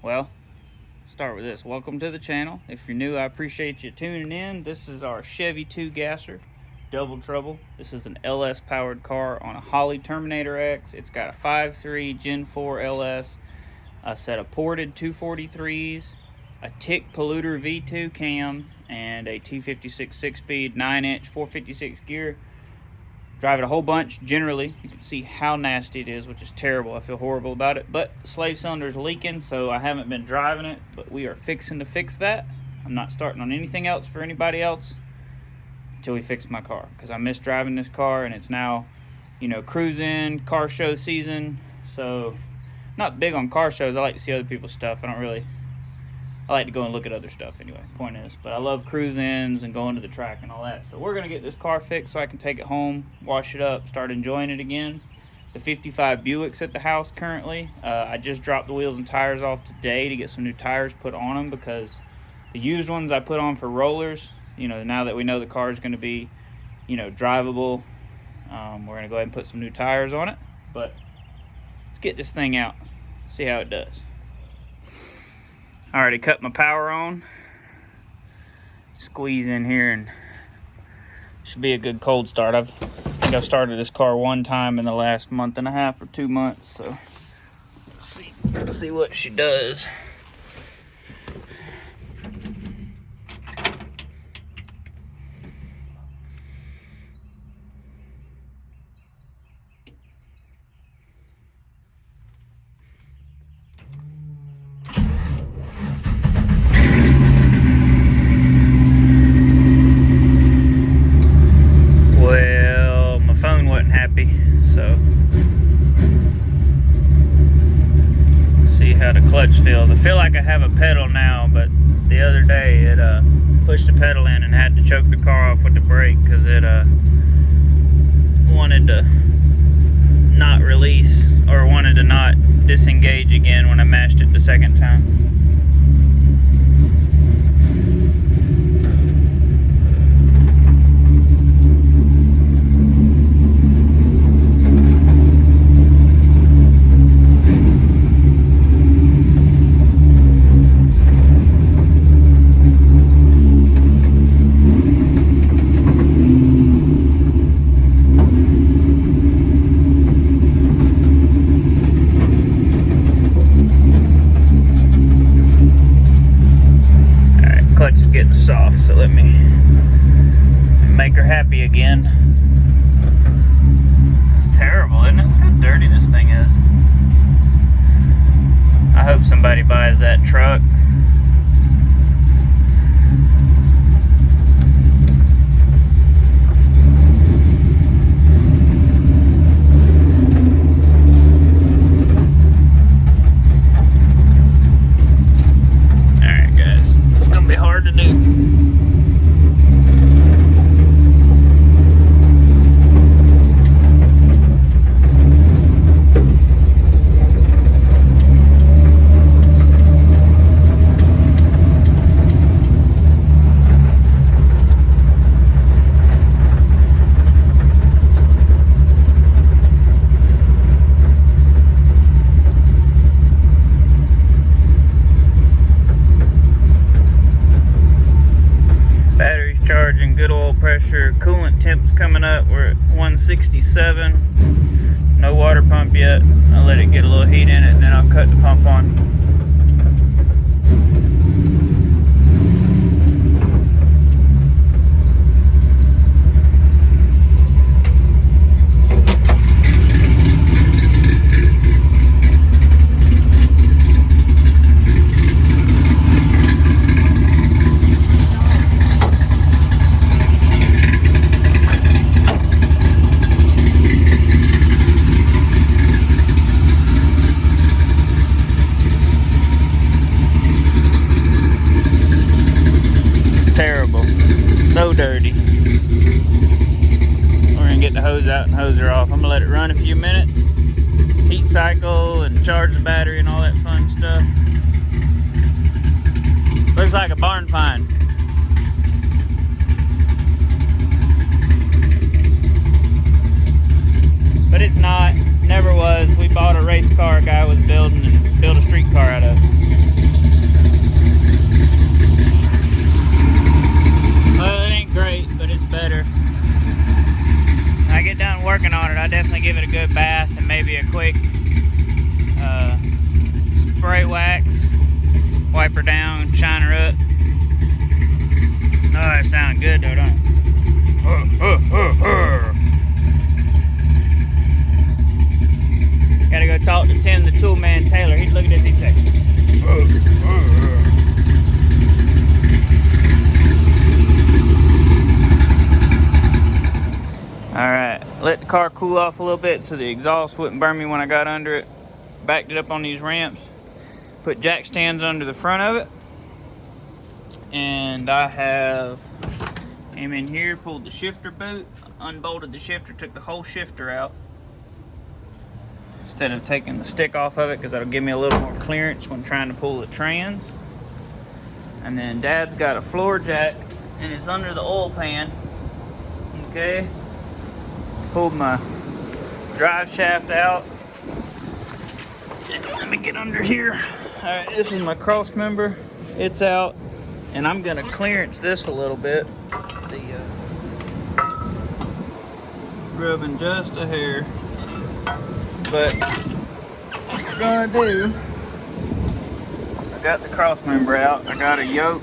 Well, start with this. Welcome to the channel. If you're new, I appreciate you tuning in. This is our Chevy II Gasser Double Trouble. This is an LS powered car on a Holley Terminator X. It's got a 5.3 Gen IV LS, a set of ported 243s, a Tick Polluter V2 cam, and a T56 6-speed 9-inch 456 gear. Drive it a whole bunch. Generally, you can see how nasty it is, which is terrible. I feel horrible about it, but the slave cylinder is leaking, so I haven't been driving it, but we are fixing to fix that. I'm not starting on anything else for anybody else until we fix my car, because I miss driving this car, and it's now, you know, cruising, car show season. So not big on car shows. I like to see other people's stuff. I like to go and look at other stuff anyway, point is. But I love cruise-ins and going to the track and all that. So we're going to get this car fixed so I can take it home, wash it up, start enjoying it again. The 55 Buick's at the house currently. I just dropped the wheels and tires off today to get some new tires put on them, because the used ones I put on for rollers, you know, now that we know the car is going to be, you know, drivable, we're going to go ahead and put some new tires on it. But let's get this thing out, see how it does. I already cut my power on. Squeeze in here and should be a good cold start. I think I've started this car one time in the last month and a half or 2 months, so let's see what she does. So see how the clutch feels. I feel like I have a pedal now, but the other day it pushed the pedal in and had to choke the car off with the brake because it wanted to not release, or wanted to not disengage again when I mashed it the second time. Getting soft, so let me make her happy again. It's terrible, isn't it? Look how dirty this thing is. I hope somebody buys that truck. Hard to do. Charging, good oil pressure, coolant temps coming up. We're at 167. No water pump yet. I'll let it get a little heat in it and then I'll cut the pump on. Terrible, so dirty. We're gonna get the hose out and hose her off. I'm gonna let it run a few minutes, heat cycle and charge the battery and all that fun stuff. Looks like a barn find. But it's not, never was. We bought a race car a guy was building and built a street car out of. wax, wipe her down, shine her up. Oh, that sounds good though, don't it? Gotta go talk to Tim the Toolman Taylor. He's looking at these things. Alright, let the car cool off a little bit so the exhaust wouldn't burn me when I got under it. Backed it up on these ramps. Put jack stands under the front of it. And I have him in here, pulled the shifter boot, unbolted the shifter, took the whole shifter out. Instead of taking the stick off of it, because that'll give me a little more clearance when trying to pull the trans. And then Dad's got a floor jack, and it's under the oil pan. Okay. Pulled my drive shaft out. Let me get under here. Alright, this is my cross member. It's out. And I'm gonna clearance this a little bit. It's rubbing just a hair. But what we're gonna do is I got the cross member out. I got a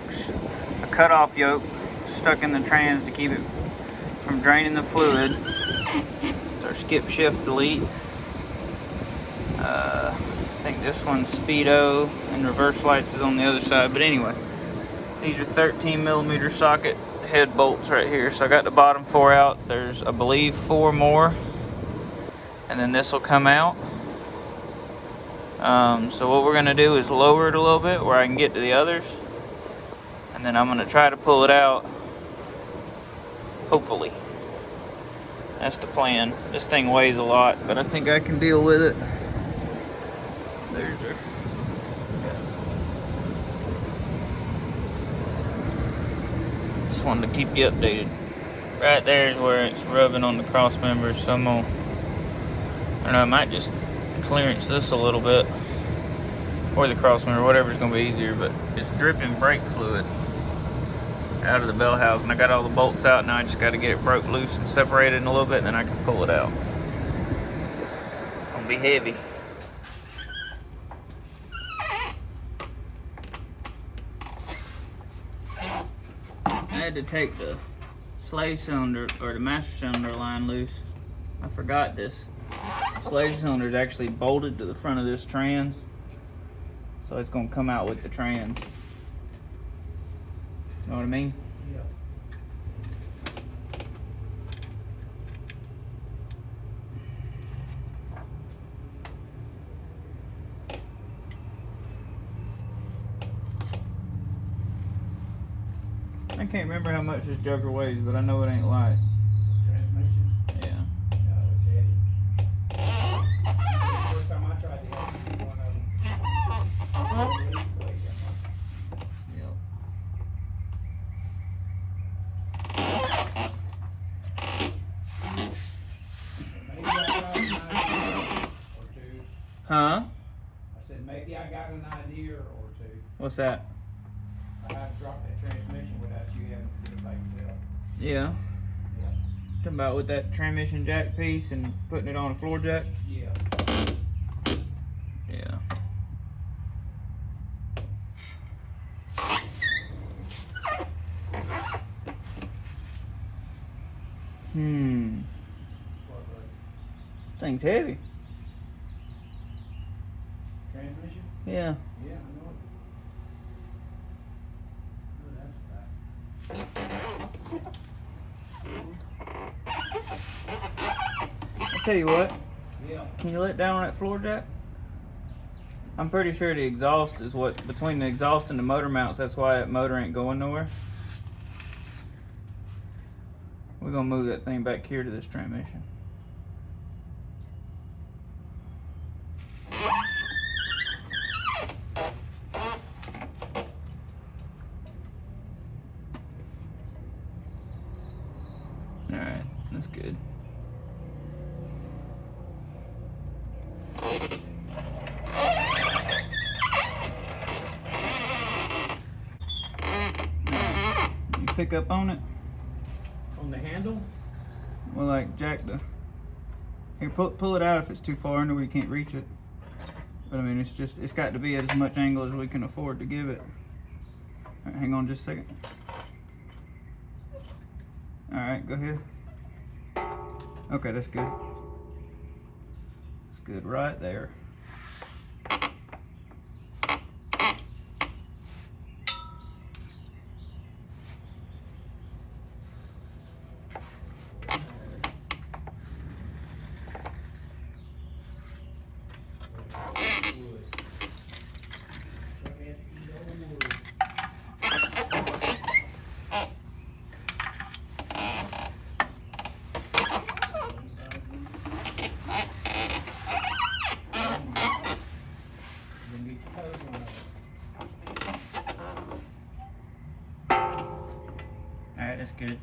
cut-off yoke stuck in the trans to keep it from draining the fluid. It's our skip shift delete. I think this one's speedo and reverse lights is on the other side. But anyway, these are 13mm socket head bolts right here. So I got the bottom 4 out. There's, I believe, 4 more. And then this will come out. So what we're gonna do is lower it a little bit where I can get to the others. And then I'm gonna try to pull it out. Hopefully. That's the plan. This thing weighs a lot, but I think I can deal with it. There's her. Just wanted to keep you updated. Right there is where it's rubbing on the cross members. So I'm gonna, I don't know, I might just clearance this a little bit. Or the cross member, whatever's gonna be easier, but it's dripping brake fluid out of the bell housing. I got all the bolts out, now I just gotta get it broke loose and separated in a little bit, and then I can pull it out. It's gonna be heavy. I had to take the slave cylinder or the master cylinder line loose. I forgot this. The slave cylinder is actually bolted to the front of this trans, so it's gonna come out with the trans. You know what I mean? Yeah. I can't remember how much this joker weighs, but I know it ain't light. Transmission? Yeah. No, it's heavy. First time I tried to have one of them. Yep. Maybe I got an idea or two. Huh? I said maybe I got an idea or two. What's that? I had to drop that transmission without you having to get it by yourself. Yeah. Yeah. Talking about with that transmission jack piece and putting it on a floor jack? Yeah. Yeah. What, bud? Thing's heavy. Transmission? Yeah. Yeah, I know it. I'll tell you what. Yeah. Can you let down on that floor jack? I'm pretty sure the exhaust is what, between the exhaust and the motor mounts, that's why that motor ain't going nowhere. We're gonna move that thing back here to this transmission. Alright, that's good. You pick up on it? On the handle? Well, like jack the... Here, pull it out if it's too far under where you can't reach it. But I mean, it's got to be at as much angle as we can afford to give it. All right, hang on just a second. All right, go ahead. Okay, that's good. That's good right there. Alright, that's good.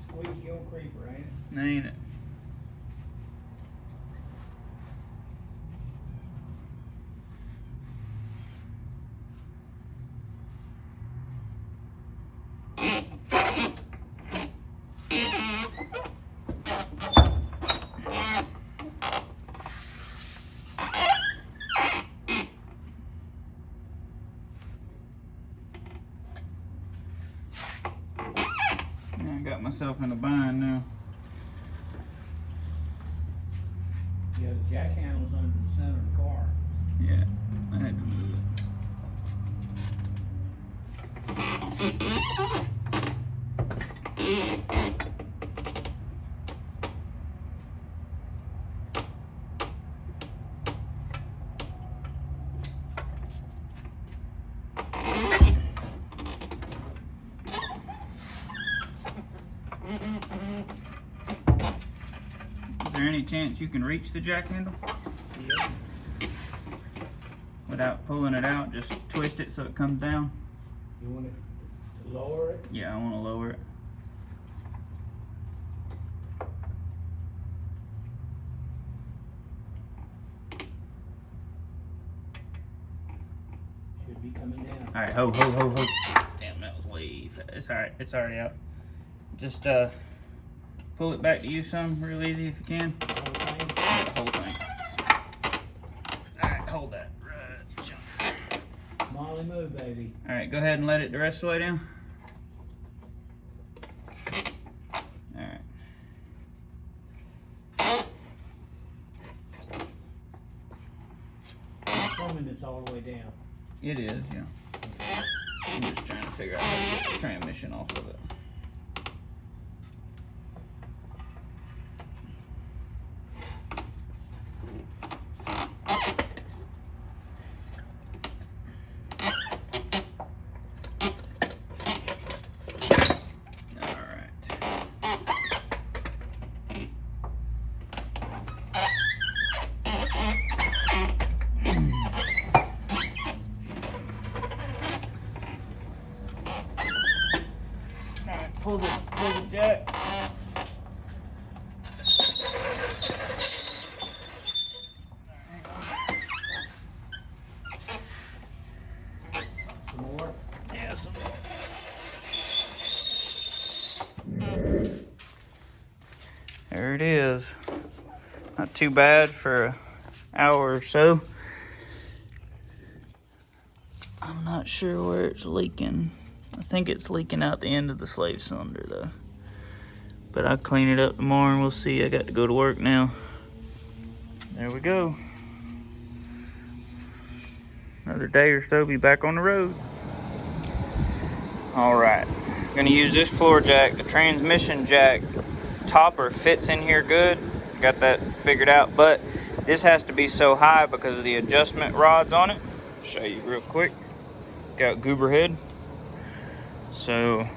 Squeaky old creeper, ain't it? Ain't it? I got myself in a bind now. Yeah, the jack handle's under the center of the car. Yeah, I had to move it. Is there any chance you can reach the jack handle? Yeah. Without pulling it out, just twist it so it comes down? You want it to lower it? Yeah, I want to lower it. Should be coming down. Alright, ho. Damn, that was way fast. It's alright, it's already out. Just pull it back to you some real easy if you can. Whole thing? Yeah, the whole thing. Alright, hold that. Right, jump. Molly move, baby. Alright, go ahead and let it the rest of the way down. Alright. I'm assuming it's all the way down. It is, yeah. I'm just trying to figure out how to get the transmission off of it. Pull the jack. Some more? Yeah, some more. There it is. Not too bad for an hour or so. I'm not sure where it's leaking. I think it's leaking out the end of the slave cylinder though. But I'll clean it up tomorrow and we'll see. I got to go to work now. There we go. Another day or so, be back on the road. Alright, gonna use this floor jack. The transmission jack topper fits in here good. Got that figured out, but this has to be so high because of the adjustment rods on it. I'll show you real quick. Got goober head. So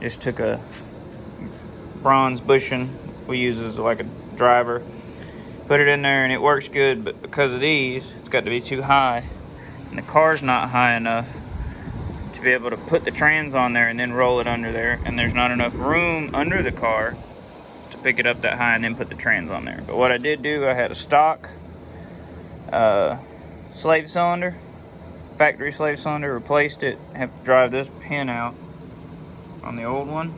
just took a bronze bushing we use as like a driver, put it in there and it works good, but because of these it's got to be too high and the car's not high enough to be able to put the trans on there and then roll it under there, and there's not enough room under the car to pick it up that high and then put the trans on there. But what I did do, I had a stock slave cylinder, factory slave cylinder, replaced it, have to drive this pin out on the old one,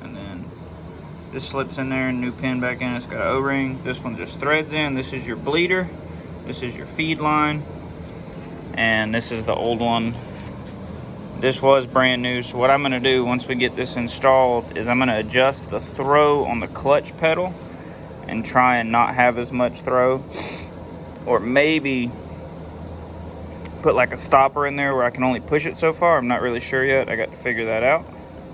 and then this slips in there and new pin back in. It's got an O-ring. This one just threads in. This is your bleeder, this is your feed line, and this is the old one. This was brand new, so what I'm going to do once we get this installed is I'm going to adjust the throw on the clutch pedal and try and not have as much throw, or maybe put like a stopper in there where I can only push it so far. I'm not really sure yet. I got to figure that out,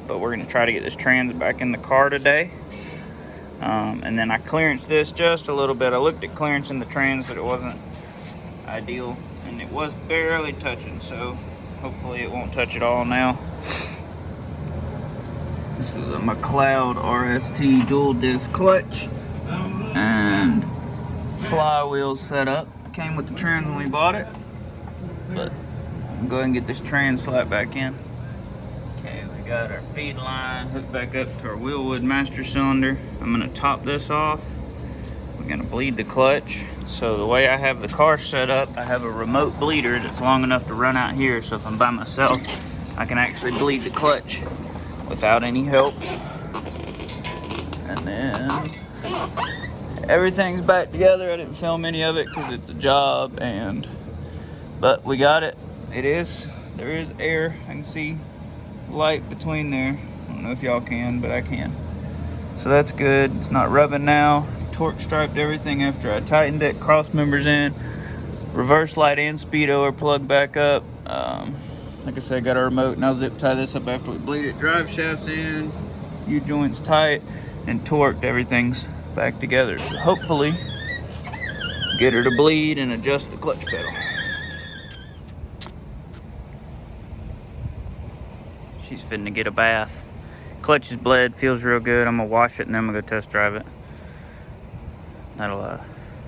but we're going to try to get this trans back in the car today. And then I clearanced this just a little bit. I looked at clearancing the trans, but it wasn't ideal, and it was barely touching, so hopefully it won't touch it all now. This is a McLeod RST dual disc clutch and flywheel setup. Came with the trans when we bought it, but I'll go ahead and get this trans slapped back in. Okay, we got our feed line hooked back up to our wheelwood master cylinder. I'm gonna top this off. We're gonna bleed the clutch. So the way I have the car set up, I have a remote bleeder that's long enough to run out here, so if I'm by myself, I can actually bleed the clutch without any help. And then everything's back together. I didn't film any of it because it's a job, but we got it. There is air. I can see light between there. I don't know if y'all can, but I can. So that's good. It's not rubbing now. Torque striped everything after I tightened it. Cross members in. Reverse light and speedo are plugged back up. Like I said, got our remote. Now zip tie this up after we bleed it. Drive shafts in. U-joints tight and torqued. Everything's back together. So hopefully get her to bleed and adjust the clutch pedal. She's fitting to get a bath. Clutch is bled, feels real good. I'm gonna wash it and then I'm gonna go test drive it. That'll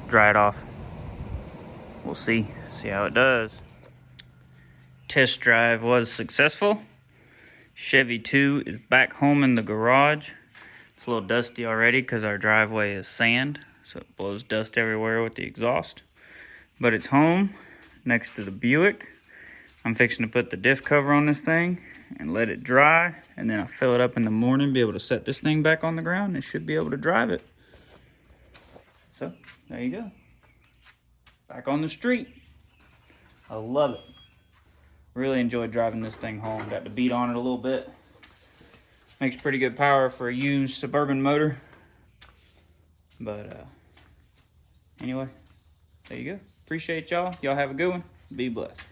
dry it off. We'll see how it does. Test drive was successful. Chevy 2 is back home in the garage. It's a little dusty already because our driveway is sand, so it blows dust everywhere with the exhaust. But it's home next to the Buick. I'm fixing to put the diff cover on this thing and let it dry, and then I'll fill it up in the morning, be able to set this thing back on the ground, and should be able to drive it. So, there you go. Back on the street. I love it. Really enjoyed driving this thing home. Got to beat on it a little bit. Makes pretty good power for a used Suburban motor. But, anyway, there you go. Appreciate y'all. Y'all have a good one. Be blessed.